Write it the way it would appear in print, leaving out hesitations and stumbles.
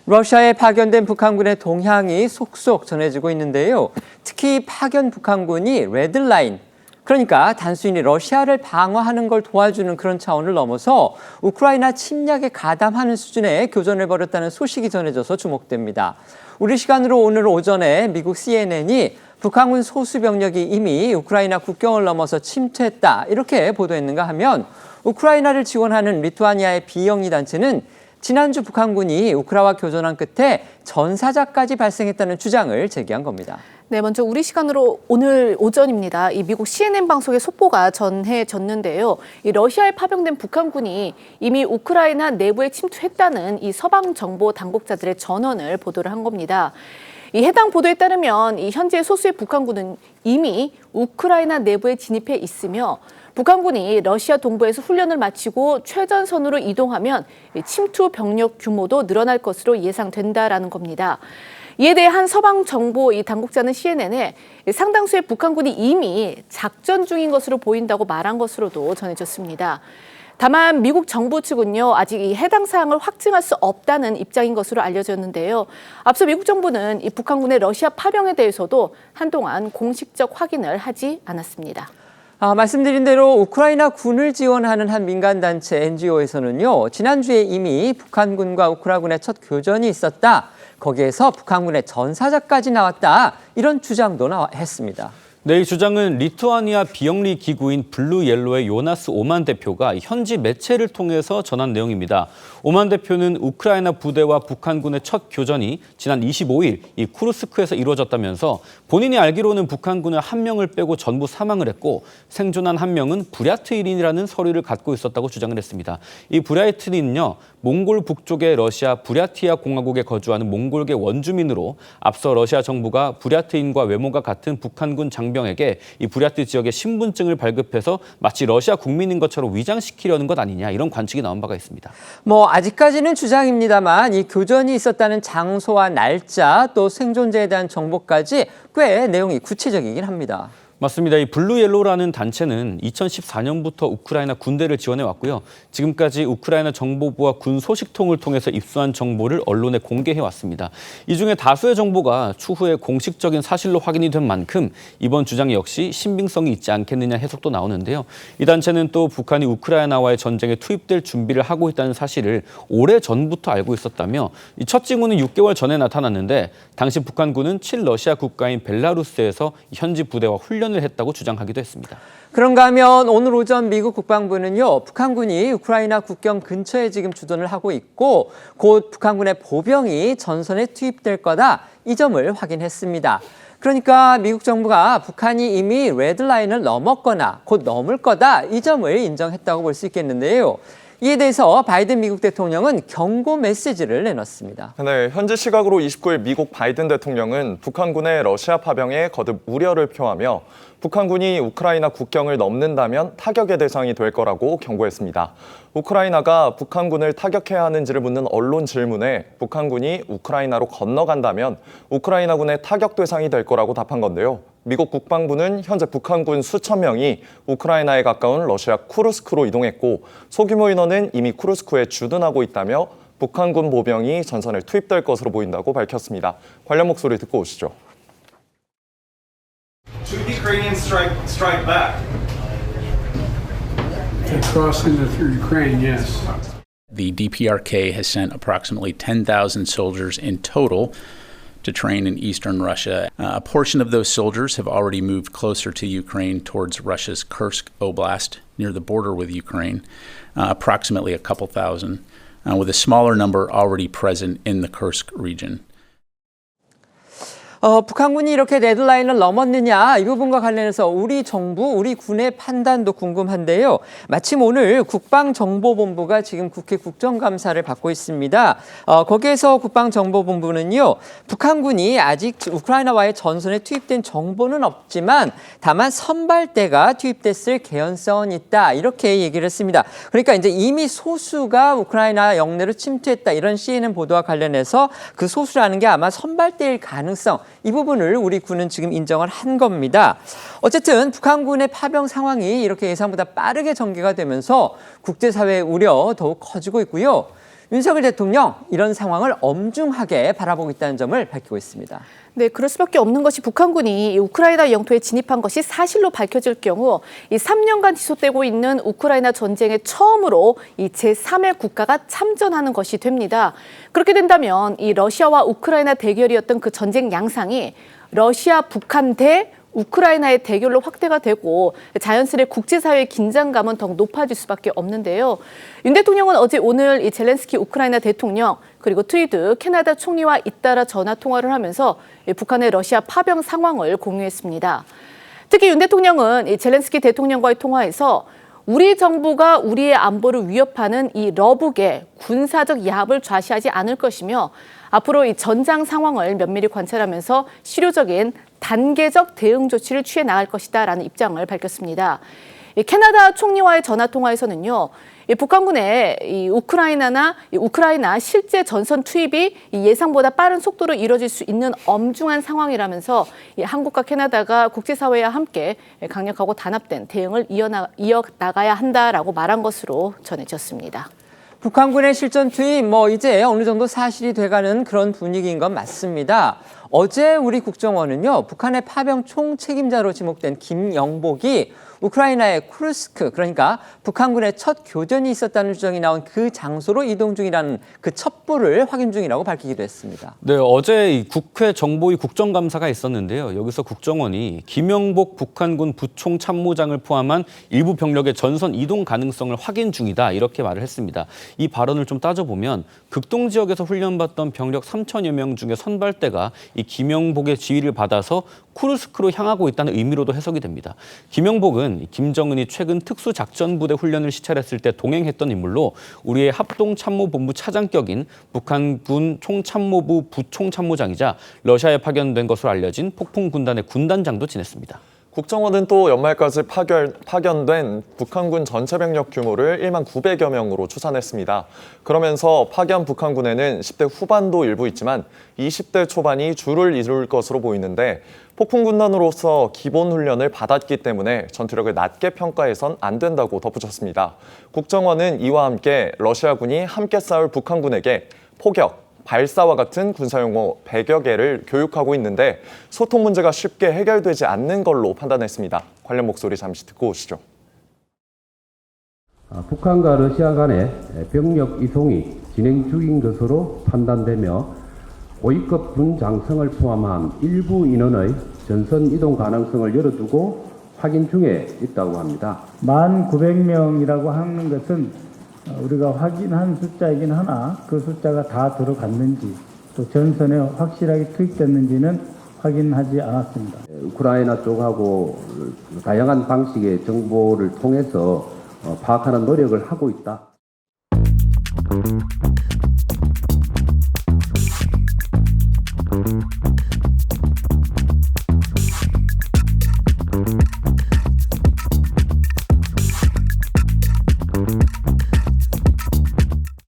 러시아에 파견된 북한군의 동향이 속속 전해지고 있는데요. 특히 파견 북한군이 레드라인, 그러니까 단순히 러시아를 방어하는 걸 도와주는 그런 차원을 넘어서 우크라이나 침략에 가담하는 수준의 교전을 벌였다는 소식이 전해져서 주목됩니다. 우리 시간으로 오늘 오전에 미국 CNN이 북한군 소수 병력이 이미 우크라이나 국경을 넘어서 침투했다 이렇게 보도했는가 하면 우크라이나를 지원하는 리투아니아의 비영리 단체는 지난주 북한군이 우크라와 교전한 끝에 전사자까지 발생했다는 주장을 제기한 겁니다. 네, 먼저 우리 시간으로 오늘 오전입니다. 이 미국 CNN 방송의 속보가 전해졌는데요. 이 러시아에 파병된 북한군이 이미 우크라이나 내부에 침투했다는 이 서방 정보 당국자들의 전언을 보도를 한 겁니다. 이 해당 보도에 따르면 이 현재 소수의 북한군은 이미 우크라이나 내부에 진입해 있으며 북한군이 러시아 동부에서 훈련을 마치고 최전선으로 이동하면 침투 병력 규모도 늘어날 것으로 예상된다라는 겁니다. 이에 대해 한 서방 정보 이 당국자는 CNN에 상당수의 북한군이 이미 작전 중인 것으로 보인다고 말한 것으로도 전해졌습니다. 다만 미국 정부 측은요, 아직 이 해당 사항을 확증할 수 없다는 입장인 것으로 알려졌는데요. 앞서 미국 정부는 이 북한군의 러시아 파병에 대해서도 한동안 공식적 확인을 하지 않았습니다. 말씀드린 대로 우크라이나 군을 지원하는 한 민간단체 NGO에서는요, 지난주에 이미 북한군과 우크라군의 첫 교전이 있었다. 거기에서 북한군의 전사자까지 나왔다. 이런 주장도 했습니다. 네, 이 주장은 리투아니아 비영리 기구인 블루옐로의 요나스 오만 대표가 현지 매체를 통해서 전한 내용입니다. 오만 대표는 우크라이나 부대와 북한군의 첫 교전이 지난 25일 이 쿠르스크에서 이루어졌다면서 본인이 알기로는 북한군의 한 명을 빼고 전부 사망을 했고 생존한 한 명은 부랴트인이라는 서류를 갖고 있었다고 주장을 했습니다. 이 부랴트인은요, 몽골 북쪽의 러시아 부랴티아 공화국에 거주하는 몽골계 원주민으로 앞서 러시아 정부가 부랴트인과 외모가 같은 북한군 장병에게 이 부랴트 지역의 신분증을 발급해서 마치 러시아 국민인 것처럼 위장시키려는 것 아니냐, 이런 관측이 나온 바가 있습니다. 아직까지는 주장입니다만 이 교전이 있었다는 장소와 날짜 또 생존자에 대한 정보까지 꽤 내용이 구체적이긴 합니다. 맞습니다. 이 블루옐로라는 단체는 2014년부터 우크라이나 군대를 지원해 왔고요. 지금까지 우크라이나 정보부와 군 소식통을 통해서 입수한 정보를 언론에 공개해 왔습니다. 이 중에 다수의 정보가 추후에 공식적인 사실로 확인이 된 만큼 이번 주장 역시 신빙성이 있지 않겠느냐 해석도 나오는데요. 이 단체는 또 북한이 우크라이나와의 전쟁에 투입될 준비를 하고 있다는 사실을 오래 전부터 알고 있었다며 이 첫 징후는 6개월 전에 나타났는데 당시 북한군은 친러시아 국가인 벨라루스에서 현지 부대와 훈련을 했다고 주장하기도 했습니다. 그런가 하면 오늘 오전 미국 국방부는요, 북한군이 우크라이나 국경 근처에 지금 주둔을 하고 있고 곧 북한군의 보병이 전선에 투입될 거다, 이 점을 확인했습니다. 그러니까 미국 정부가 북한이 이미 레드라인을 넘었거나 곧 넘을 거다, 이 점을 인정했다고 볼 수 있겠는데요. 이에 대해서 바이든 미국 대통령은 경고 메시지를 내놨습니다. 네, 현지 시각으로 29일 미국 바이든 대통령은 북한군의 러시아 파병에 거듭 우려를 표하며 북한군이 우크라이나 국경을 넘는다면 타격의 대상이 될 거라고 경고했습니다. 우크라이나가 북한군을 타격해야 하는지를 묻는 언론 질문에 북한군이 우크라이나로 건너간다면 우크라이나군의 타격 대상이 될 거라고 답한 건데요. 미국 국방부는 현재 북한군 수천 명이 우크라이나에 가까운 러시아 쿠르스크로 이동했고 소규모 인원은 이미 쿠르스크에 주둔하고 있다며 북한군 보병이 전선에 투입될 것으로 보인다고 밝혔습니다. 관련 목소리 듣고 오시죠. Should Ukrainians strike back? Crossing through Ukraine, yes. The DPRK has sent approximately 10,000 soldiers in total to train in eastern Russia. A portion of those soldiers have already moved closer to Ukraine towards Russia's Kursk Oblast near the border with Ukraine, approximately a couple thousand, with a smaller number already present in the Kursk region. 북한군이 이렇게 레드라인을 넘었느냐, 이 부분과 관련해서 우리 정부, 우리 군의 판단도 궁금한데요. 마침 오늘 국방정보본부가 지금 국회 국정감사를 받고 있습니다. 거기에서 국방정보본부는요, 북한군이 아직 우크라이나와의 전선에 투입된 정보는 없지만 다만 선발대가 투입됐을 개연성은 있다, 이렇게 얘기를 했습니다. 그러니까 이제 이미 소수가 우크라이나 영내로 침투했다, 이런 CNN 보도와 관련해서 그 소수라는 게 아마 선발대일 가능성, 이 부분을 우리 군은 지금 인정을 한 겁니다. 어쨌든 북한군의 파병 상황이 이렇게 예상보다 빠르게 전개가 되면서 국제사회의 우려 더욱 커지고 있고요. 윤석열 대통령 이런 상황을 엄중하게 바라보고 있다는 점을 밝히고 있습니다. 네, 그럴 수밖에 없는 것이 북한군이 이 우크라이나 영토에 진입한 것이 사실로 밝혀질 경우 이 3년간 지속되고 있는 우크라이나 전쟁에 처음으로 이 제3의 국가가 참전하는 것이 됩니다. 그렇게 된다면 이 러시아와 우크라이나 대결이었던 그 전쟁 양상이 러시아, 북한 대 우크라이나의 대결로 확대가 되고 자연스레 국제사회의 긴장감은 더욱 높아질 수밖에 없는데요. 윤 대통령은 어제 오늘 이 젤렌스키 우크라이나 대통령 그리고 트루도 캐나다 총리와 잇따라 전화 통화를 하면서 북한의 러시아 파병 상황을 공유했습니다. 특히 윤 대통령은 이 젤렌스키 대통령과의 통화에서 우리 정부가 우리의 안보를 위협하는 이 러북의 군사적 야합을 좌시하지 않을 것이며 앞으로 이 전장 상황을 면밀히 관찰하면서 실효적인 단계적 대응 조치를 취해 나갈 것이다라는 입장을 밝혔습니다. 이 캐나다 총리와의 전화 통화에서는요, 이 북한군의 이 우크라이나 실제 전선 투입이 이 예상보다 빠른 속도로 이뤄질 수 있는 엄중한 상황이라면서 이 한국과 캐나다가 국제사회와 함께 강력하고 단합된 대응을 이어나가야 한다라고 말한 것으로 전해졌습니다. 북한군의 실전 투입 이제 어느 정도 사실이 돼가는 그런 분위기인 건 맞습니다. 어제 우리 국정원은요, 북한의 파병 총책임자로 지목된 김영복이 우크라이나의 쿠르스크, 그러니까 북한군의 첫 교전이 있었다는 주장이 나온 그 장소로 이동 중이라는 그 첩보를 확인 중이라고 밝히기도 했습니다. 네, 어제 이 국회 정보위 국정감사가 있었는데요. 여기서 국정원이 김영복 북한군 부총참모장을 포함한 일부 병력의 전선 이동 가능성을 확인 중이다, 이렇게 말을 했습니다. 이 발언을 좀 따져보면 극동 지역에서 훈련받던 병력 3천여 명 중에 선발대가 이 김영복의 지휘를 받아서 쿠르스크로 향하고 있다는 의미로도 해석이 됩니다. 김영복은 김정은이 최근 특수작전부대 훈련을 시찰했을 때 동행했던 인물로 우리의 합동참모본부 차장격인 북한군 총참모부 부총참모장이자 러시아에 파견된 것으로 알려진 폭풍군단의 군단장도 지냈습니다. 국정원은 또 연말까지 파견된 북한군 전체 병력 규모를 1만 900여 명으로 추산했습니다. 그러면서 파견 북한군에는 10대 후반도 일부 있지만 20대 초반이 주를 이룰 것으로 보이는데 폭풍군단으로서 기본 훈련을 받았기 때문에 전투력을 낮게 평가해선 안 된다고 덧붙였습니다. 국정원은 이와 함께 러시아군이 함께 싸울 북한군에게 포격, 발사와 같은 군사용어 100여 개를 교육하고 있는데 소통 문제가 쉽게 해결되지 않는 걸로 판단했습니다. 관련 목소리 잠시 듣고 오시죠. 북한과 러시아 간의 병력 이송이 진행 중인 것으로 판단되며 고위급 군 장성을 포함한 일부 인원의 전선 이동 가능성을 열어두고 확인 중에 있다고 합니다. 19,900명이라고 하는 것은 우리가 확인한 숫자이긴 하나 그 숫자가 다 들어갔는지 또 전선에 확실하게 투입됐는지는 확인하지 않았습니다. 우크라이나 쪽하고 다양한 방식의 정보를 통해서 파악하는 노력을 하고 있다.